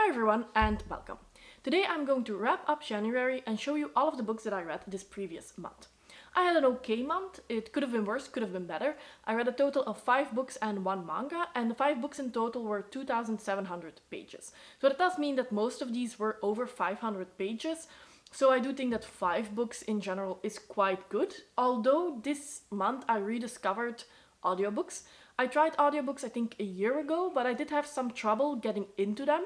Hi everyone and welcome. Today I'm going to wrap up January and show you all of the books that I read this previous month. I had an okay month. It could have been worse, could have been better. I read a total of 5 books and 1 manga, and the 5 books in total were 2,700 pages. So that does mean that most of these were over 500 pages. So I do think that 5 books in general is quite good. Although this month I rediscovered audiobooks. I tried audiobooks I think a year ago, but I did have some trouble getting into them.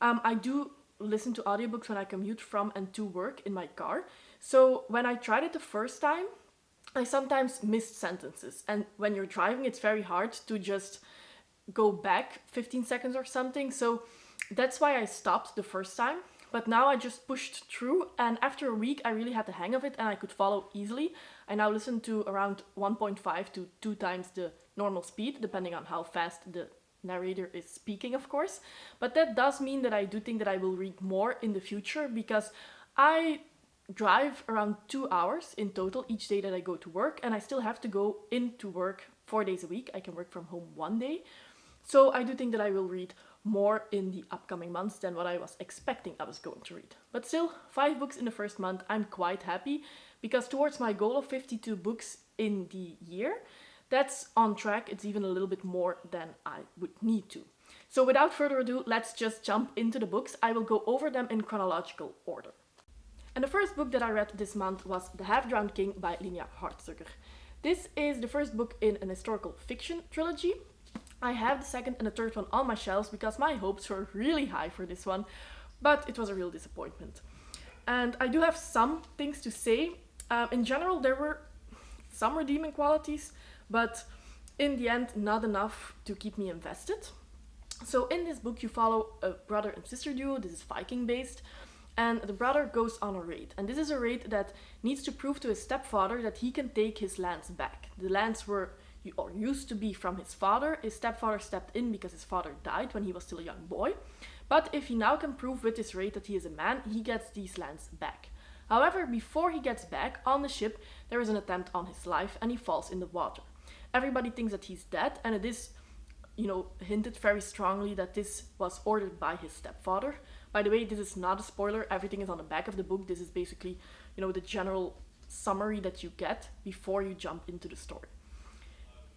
I do listen to audiobooks when I commute from and to work in my car. So when I tried it the first time, I sometimes missed sentences. And when you're driving, it's very hard to just go back 15 seconds or something. So that's why I stopped the first time. But now I just pushed through, and after a week I really had the hang of it and I could follow easily. I now listen to around 1.5 to 2 times the normal speed, depending on how fast the narrator is speaking, of course. But that does mean that I do think that I will read more in the future, because I drive around 2 hours in total each day that I go to work, and I still have to go into work 4 days a week. I can work from home 1 day. So I do think that I will read more in the upcoming months than what I was expecting I was going to read. But still, 5 books in the first month, I'm quite happy, because towards my goal of 52 books in the year, that's on track. It's even a little bit more than I would need to. So without further ado, let's just jump into the books. I will go over them in chronological order. And the first book that I read this month was The Halfdrowned King by Linia Hartzucker. This is the first book in an historical fiction trilogy. I have the second and the third one on my shelves because my hopes were really high for this one, but it was a real disappointment. And I do have some things to say. In general, there were some redeeming qualities, but in the end, not enough to keep me invested. So in this book, you follow a brother and sister duo. This is Viking based, and the brother goes on a raid. And this is a raid that needs to prove to his stepfather that he can take his lands back. The lands were or used to be from his father. His stepfather stepped in because his father died when he was still a young boy. But if he now can prove with this raid that he is a man, he gets these lands back. However, before he gets back on the ship, there is an attempt on his life and he falls in the water. Everybody thinks that he's dead, and it is, hinted very strongly that this was ordered by his stepfather. By the way, this is not a spoiler. Everything is on the back of the book. This is basically, the general summary that you get before you jump into the story.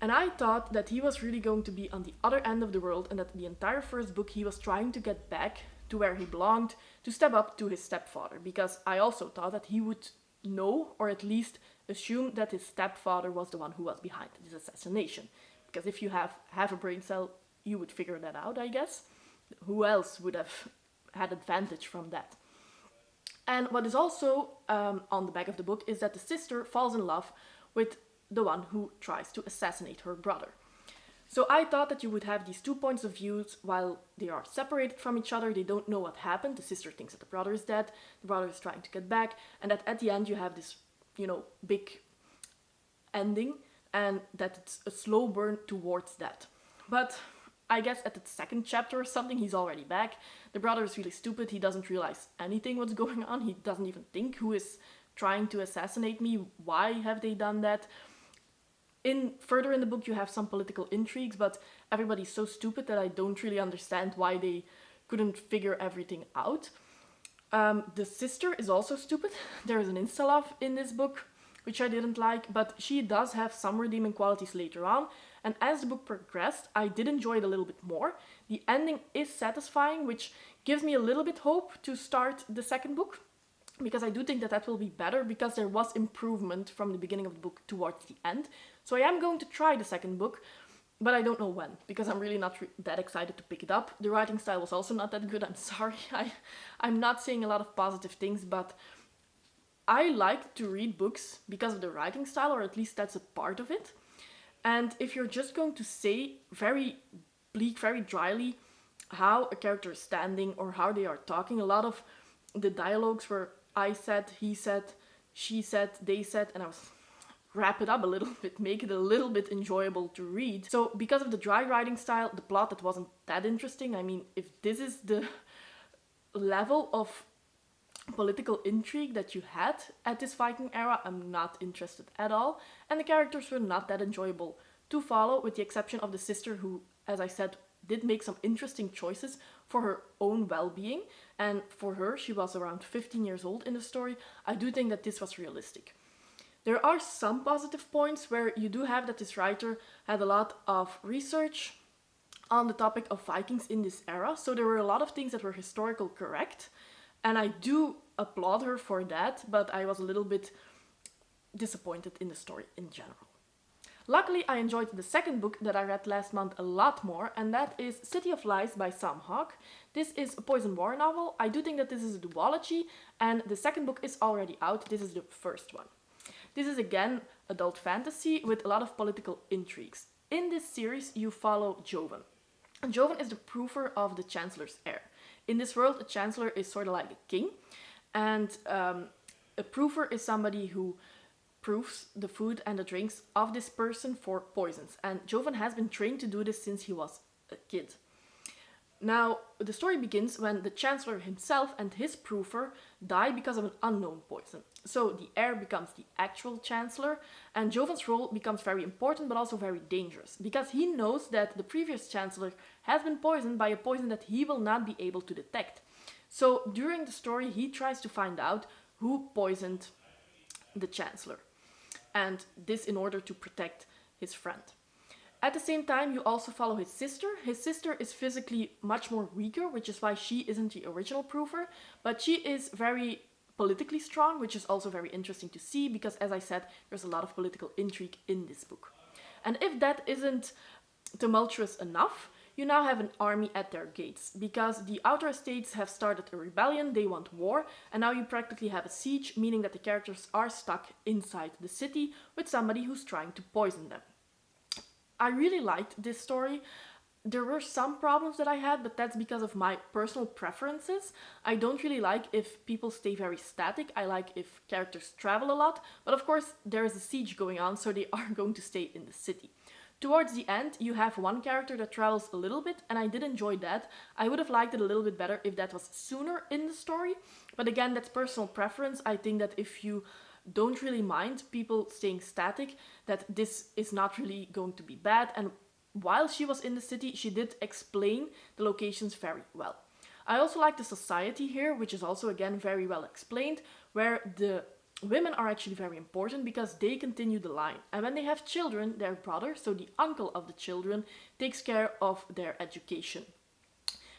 And I thought that he was really going to be on the other end of the world, and that the entire first book he was trying to get back to where he belonged, to step up to his stepfather, because I also thought that he would know, or at least assume, that his stepfather was the one who was behind this assassination. Because if you have half a brain cell, you would figure that out, I guess. Who else would have had advantage from that? And what is also on the back of the book is that the sister falls in love with the one who tries to assassinate her brother. So I thought that you would have these 2 points of views while they are separated from each other. They don't know what happened. The sister thinks that the brother is dead. The brother is trying to get back. And that at the end you have this, big ending, and that it's a slow burn towards that. But I guess at the second chapter or something, he's already back. The brother is really stupid. He doesn't realize anything what's going on. He doesn't even think who is trying to assassinate me. Why have they done that? Further in the book, you have some political intrigues, but everybody's so stupid that I don't really understand why they couldn't figure everything out. The sister is also stupid. There is an insta-love in this book, which I didn't like, but she does have some redeeming qualities later on. And as the book progressed, I did enjoy it a little bit more. The ending is satisfying, which gives me a little bit hope to start the second book, because I do think that will be better, because there was improvement from the beginning of the book towards the end. So I am going to try the second book, but I don't know when, because I'm really not that excited to pick it up. The writing style was also not that good, I'm sorry. I'm not saying a lot of positive things, but I like to read books because of the writing style, or at least that's a part of it. And if you're just going to say very bleak, very dryly how a character is standing or how they are talking, a lot of the dialogues were I said, he said, she said, they said, and I was wrap it up a little bit, make it a little bit enjoyable to read. So because of the dry writing style, the plot that wasn't that interesting. I mean, if this is the level of political intrigue that you had at this Viking era, I'm not interested at all. And the characters were not that enjoyable to follow, with the exception of the sister who, as I said, did make some interesting choices for her own well-being. And for her, she was around 15 years old in the story. I do think that this was realistic. There are some positive points where you do have that this writer had a lot of research on the topic of Vikings in this era. So there were a lot of things that were historical correct. And I do applaud her for that, but I was a little bit disappointed in the story in general. Luckily, I enjoyed the second book that I read last month a lot more, and that is City of Lies by Sam Hawke. This is a Poison War novel. I do think that this is a duology, and the second book is already out. This is the first one. This is again adult fantasy with a lot of political intrigues. In this series, you follow Joven. And Joven is the proofer of the Chancellor's heir. In this world, a Chancellor is sort of like a king, and a proofer is somebody who proofs the food and the drinks of this person for poisons. And Joven has been trained to do this since he was a kid. Now, the story begins when the Chancellor himself and his proofer die because of an unknown poison. So the heir becomes the actual Chancellor, and Joven's role becomes very important but also very dangerous, because he knows that the previous Chancellor has been poisoned by a poison that he will not be able to detect. So during the story, he tries to find out who poisoned the Chancellor, and this in order to protect his friend. At the same time, you also follow his sister. His sister is physically much more weaker, which is why she isn't the original proofer, but she is very politically strong, which is also very interesting to see because, as I said, there's a lot of political intrigue in this book. And if that isn't tumultuous enough, you now have an army at their gates, because the Outer Estates have started a rebellion, they want war, and now you practically have a siege, meaning that the characters are stuck inside the city with somebody who's trying to poison them. I really liked this story. There were some problems that I had, but that's because of my personal preferences. I don't really like if people stay very static. I like if characters travel a lot, but of course there is a siege going on, so they are going to stay in the city. Towards the end, you have one character that travels a little bit, and I did enjoy that. I would have liked it a little bit better if that was sooner in the story, but again, that's personal preference. I think that if you don't really mind people staying static, that this is not really going to be bad. And while she was in the city, she did explain the locations very well. I also like the society here, which is also again very well explained, where the women are actually very important because they continue the line. And when they have children, their brother, so the uncle of the children, takes care of their education.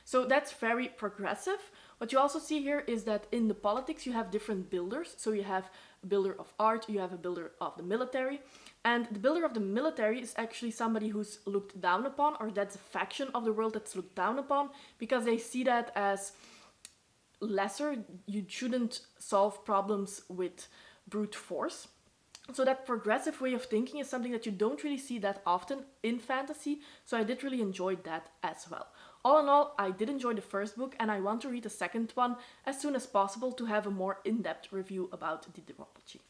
So that's very progressive. What you also see here is that in the politics you have different builders. So you have a builder of art, you have a builder of the military. And the builder of the military is actually somebody who's looked down upon, or that's a faction of the world that's looked down upon, because they see that as lesser. You shouldn't solve problems with brute force. So that progressive way of thinking is something that you don't really see that often in fantasy. So I did really enjoy that as well. All in all, I did enjoy the first book, and I want to read the second one as soon as possible to have a more in-depth review about the duology.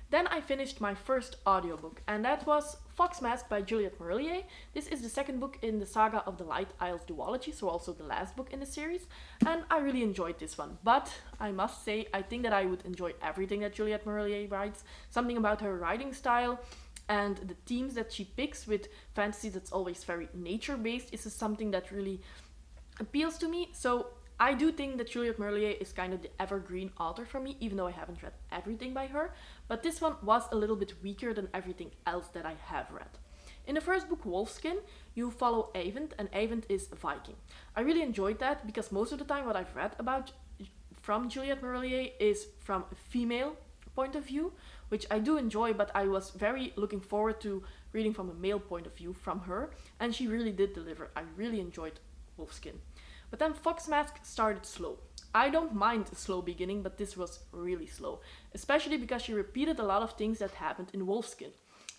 Then I finished my first audiobook, and that was Fox Mask by Juliette Marillier. This is the second book in the Saga of the Light Isles duology, so also the last book in the series, and I really enjoyed this one. But I must say, I think that I would enjoy everything that Juliette Marillier writes. Something about her writing style and the themes that she picks with fantasy that's always very nature-based is something that really appeals to me. So I do think that Juliette Marillier is kind of the evergreen author for me, even though I haven't read everything by her. But this one was a little bit weaker than everything else that I have read. In the first book, Wolfskin, you follow Eyvind, and Eyvind is a Viking. I really enjoyed that because most of the time what I've read about from Juliette Marillier is from a female point of view, which I do enjoy, but I was very looking forward to reading from a male point of view from her, and she really did deliver. I really enjoyed Wolfskin. But then Fox Mask started slow. I don't mind a slow beginning, but this was really slow, especially because she repeated a lot of things that happened in Wolfskin.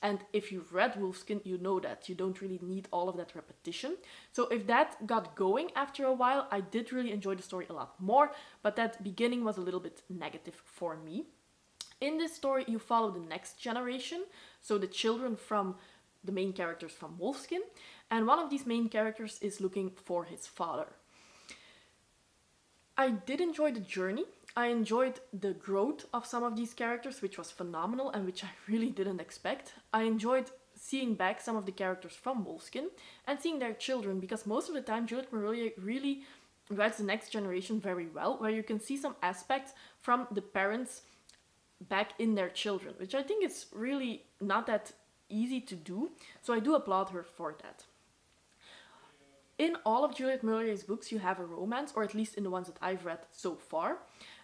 And if you've read Wolfskin, you know that you don't really need all of that repetition. So if that got going after a while, I did really enjoy the story a lot more, but that beginning was a little bit negative for me. In this story, you follow the next generation, so the children from the main characters from Wolfskin, and one of these main characters is looking for his father. I did enjoy the journey. I enjoyed the growth of some of these characters, which was phenomenal and which I really didn't expect. I enjoyed seeing back some of the characters from Wolfskin and seeing their children, because most of the time Juliet Marillier really writes the next generation very well, where you can see some aspects from the parents back in their children, which I think is really not that easy to do, so I do applaud her for that. In all of Juliet Marillier's books you have a romance, or at least in the ones that I've read so far.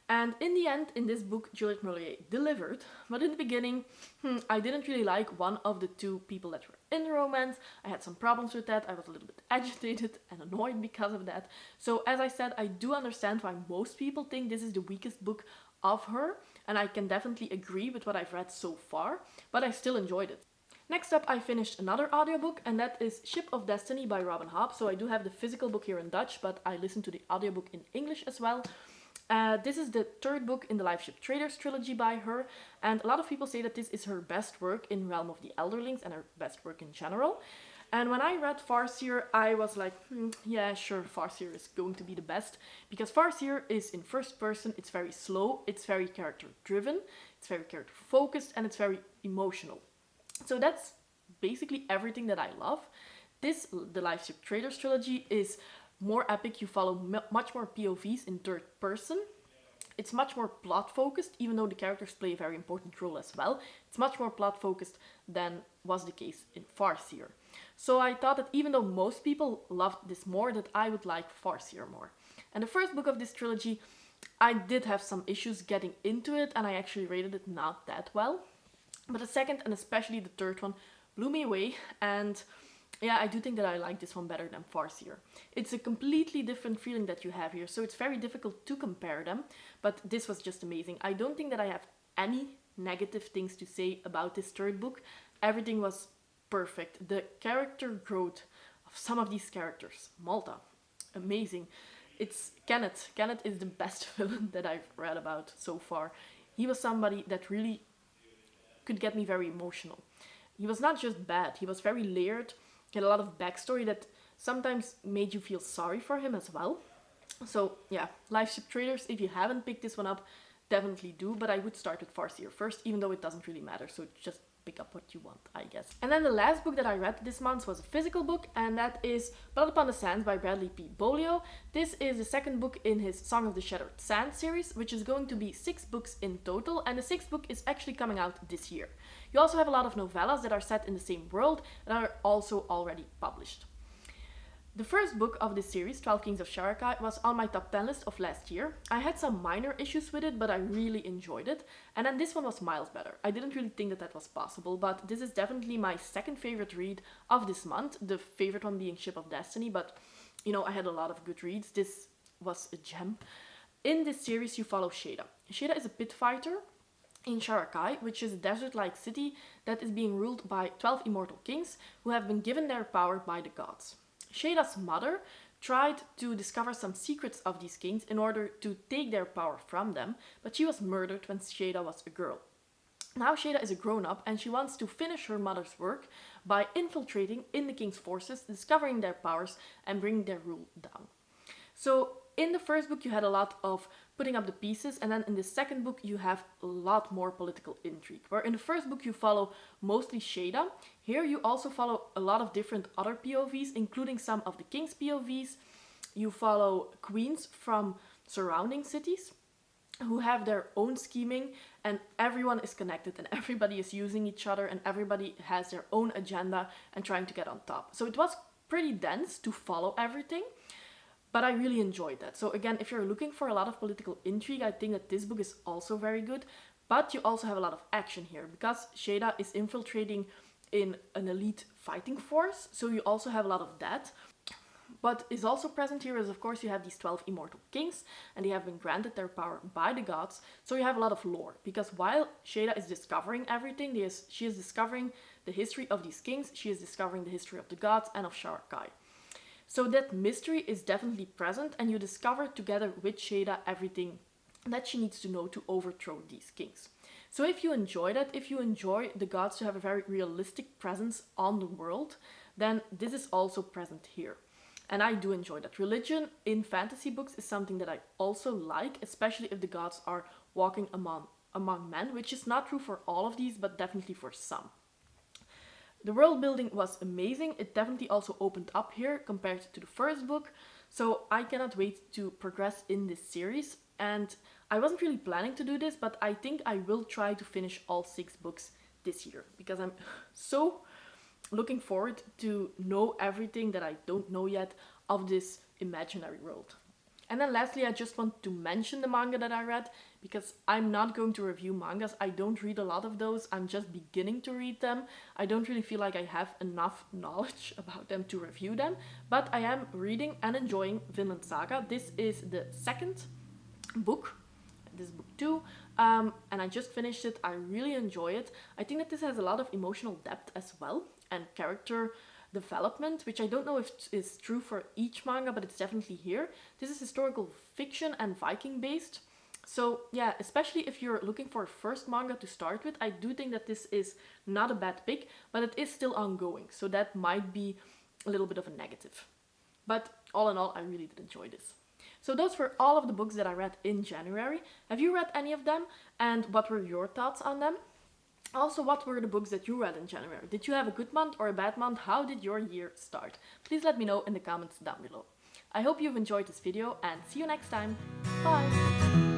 And in the end, in this book, Juliet Marillier delivered. But in the beginning, I didn't really like one of the two people that were in the romance. I had some problems with that. I was a little bit agitated and annoyed because of that. So as I said, I do understand why most people think this is the weakest book of her. And I can definitely agree with what I've read so far. But I still enjoyed it. Next up, I finished another audiobook, and that is Ship of Destiny by Robin Hobb. So I do have the physical book here in Dutch, but I listened to the audiobook in English as well. This is the third book in the Lifeship Traders trilogy by her, and a lot of people say that this is her best work in Realm of the Elderlings and her best work in general. And when I read Farseer, I was like, yeah, sure, Farseer is going to be the best, because Farseer is in first person, it's very slow, it's very character driven, it's very character focused, and it's very emotional. So that's basically everything that I love. This, the Lifeship Traders trilogy, is more epic. You follow much more POVs in third person. It's much more plot focused, even though the characters play a very important role as well. It's much more plot focused than was the case in Farseer. So I thought that even though most people loved this more, that I would like Farseer more. And the first book of this trilogy, I did have some issues getting into it, and I actually rated it not that well. But the second and especially the third one blew me away, and yeah, I do think that I like this one better than Farseer. It's a completely different feeling that you have here, so it's very difficult to compare them, but this was just amazing. I don't think that I have any negative things to say about this third book. Everything was perfect. The character growth of some of these characters. Malta, amazing. It's Kenneth. Kenneth is the best villain that I've read about so far. He was somebody that really could get me very emotional. He was not just bad, he was very layered. He had a lot of backstory that sometimes made you feel sorry for him as well. So yeah, Lifeship Traders, if you haven't picked this one up, definitely do, but I would start with Farseer first, even though it doesn't really matter, so just pick up what you want, I guess. And then the last book that I read this month was a physical book, and that is Blood Upon the Sands by Bradley P. Bolio. This is the second book in his Song of the Shattered Sand series, which is going to be 6 books in total, and the 6th book is actually coming out this year. You also have a lot of novellas that are set in the same world that are also already published. The first book of this series, 12 Kings of Sharakai, was on my top 10 list of last year. I had some minor issues with it, but I really enjoyed it. And then this one was miles better. I didn't really think that that was possible, but this is definitely my second favorite read of this month. The favorite one being Ship of Destiny, but you know, I had a lot of good reads. This was a gem. In this series, you follow Shada. Shada is a pit fighter in Sharakai, which is a desert-like city that is being ruled by 12 immortal kings who have been given their power by the gods. Shada's mother tried to discover some secrets of these kings in order to take their power from them, but she was murdered when Shada was a girl. Now Shada is a grown-up and she wants to finish her mother's work by infiltrating in the king's forces, discovering their powers and bringing their rule down. So in the first book you had a lot of putting up the pieces, and then in the second book you have a lot more political intrigue. Where in the first book you follow mostly Shada, here you also follow a lot of different other POVs, including some of the king's POVs. You follow queens from surrounding cities who have their own scheming, and everyone is connected and everybody is using each other and everybody has their own agenda and trying to get on top. So it was pretty dense to follow everything. But I really enjoyed that. So again, if you're looking for a lot of political intrigue, I think that this book is also very good. But you also have a lot of action here, because Shada is infiltrating in an elite fighting force. So you also have a lot of that. What is also present here is, of course, you have these 12 immortal kings, and they have been granted their power by the gods. So you have a lot of lore, because while Shada is discovering everything, she is discovering the history of these kings, she is discovering the history of the gods and of Sharakai. So that mystery is definitely present, and you discover together with Shada everything that she needs to know to overthrow these kings. So if you enjoy that, if you enjoy the gods to have a very realistic presence on the world, then this is also present here. And I do enjoy that. Religion in fantasy books is something that I also like, especially if the gods are walking among men, which is not true for all of these, but definitely for some. The world building was amazing. It definitely also opened up here compared to the first book. So I cannot wait to progress in this series. And I wasn't really planning to do this, but I think I will try to finish all 6 books this year because I'm so looking forward to know everything that I don't know yet of this imaginary world. And then lastly, I just want to mention the manga that I read because I'm not going to review mangas. I don't read a lot of those. I'm just beginning to read them. I don't really feel like I have enough knowledge about them to review them, but I am reading and enjoying Vinland Saga. This is the second book. This is book 2, and I just finished it. I really enjoy it. I think that this has a lot of emotional depth as well and character development, which I don't know if is true for each manga, but it's definitely here. This is historical fiction and Viking based. So yeah, especially if you're looking for a first manga to start with, I do think that this is not a bad pick, but it is still ongoing. So that might be a little bit of a negative. But all in all, I really did enjoy this. So those were all of the books that I read in January. Have you read any of them? And what were your thoughts on them? Also, what were the books that you read in January? Did you have a good month or a bad month? How did your year start? Please let me know in the comments down below. I hope you've enjoyed this video and see you next time. Bye!